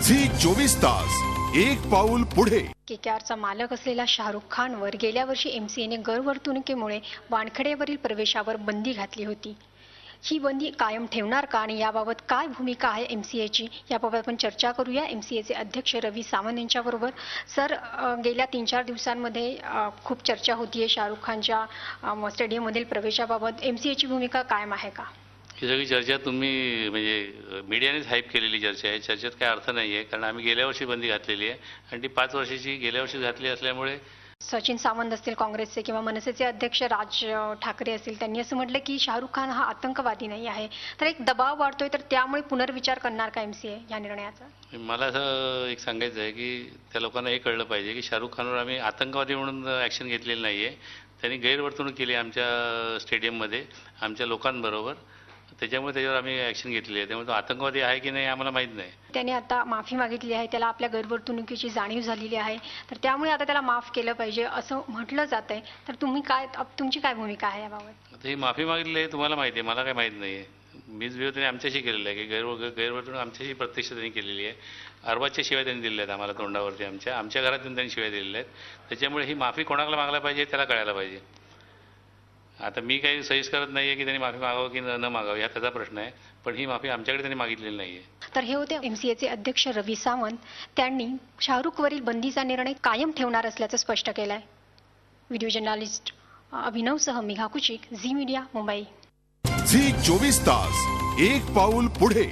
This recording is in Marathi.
झी 24 तास एक पाऊल पुढे। केकेआरचा मालक असलेला शाहरुख खानवर गेल्या वर्षी एमसीएने गैरवर्तणुकीमुळे वानखेडेवरील प्रवेशावर बंदी घातली होती। ही बंदी कायम ठेवणार का आणि याबाबत काय भूमिका आहे एमसीएची, याबाबत आपण चर्चा करूया एमसीएचे अध्यक्ष रवी सावंत यांच्याबरोबर। सर, गेल्या 3-4 दिवसांमध्ये खूप चर्चा होतीये शाहरुख खानच्या स्टेडियममधील प्रवेशाबाबत। एमसीएची भूमिका कायम आहे का? ही सगळी चर्चा तुम्ही म्हणजे मीडियानेच हाईप केलेली चर्चा आहे। चर्चेत काही अर्थ नाही आहे, कारण आम्ही गेल्या वर्षी बंदी घातलेली आहे आणि ती 5 वर्षाची गेल्या वर्षी घातली असल्यामुळे सचिन सावंत असतील काँग्रेसचे किंवा मनसेचे अध्यक्ष राज ठाकरे असतील, त्यांनी असं म्हटलं की शाहरुख खान हा आतंकवादी नाही आहे, तर एक दबाव वाढतोय, तर त्यामुळे पुनर्विचार करणार का एमसीए या निर्णयाचा? मला असं एक सांगायचं आहे की त्या लोकांना हे कळलं पाहिजे की शाहरुख खानवर आम्ही आतंकवादी म्हणून ॲक्शन घेतलेली नाही आहे। त्यांनी गैरवर्तणूक केली आमच्या स्टेडियममध्ये आमच्या लोकांबरोबर, त्याच्यामुळे त्याच्यावर आम्ही ॲक्शन घेतली आहे। त्यामुळे तो आतंकवादी आहे की नाही आम्हाला माहीत नाही। त्याने आता माफी मागितली आहे, त्याला आपल्या गैरवर्तणुकीची जाणीव झालेली आहे, तर त्यामुळे आता त्याला माफ केलं पाहिजे असं म्हटलं जात आहे। तर तुमची काय भूमिका आहे याबाबत? आता ही माफी मागितली आहे तुम्हाला माहिती आहे, मला काय माहीत नाही आहे। मीच विरोध त्यांनी आमच्याशी केलेलं आहे की गैरवर्तणूक आमच्याशी प्रत्यक्ष त्यांनी केलेली आहे। अरबाजच्या शिवाय त्यांनी दिलेल्या आहेत आम्हाला तोंडावरती, आमच्या घरात त्यांनी शिवाय दिलेल्या आहेत। त्याच्यामुळे ही माफी कोणाला मागायला पाहिजे त्याला कळायला पाहिजे। आता मी काही सजेस्ट करत नाही आहे की त्यांनी माफी मागावं की न मागावं, हा त्याचा प्रश्न आहे, पण ही माफी आमच्याकडे त्यांनी मागितलेली नाही आहे। तर हे होते एमसीएचे अध्यक्ष रवी सावंत। त्यांनी शाहरुखवरील बंदीचा निर्णय कायम ठेवणार असल्याचं स्पष्ट केलं आहे। व्हिडिओ जर्नलिस्ट अभिनवसह मेघा कुचिक, झी मीडिया, मुंबई। झी 24 तास एक पाऊल पुढे।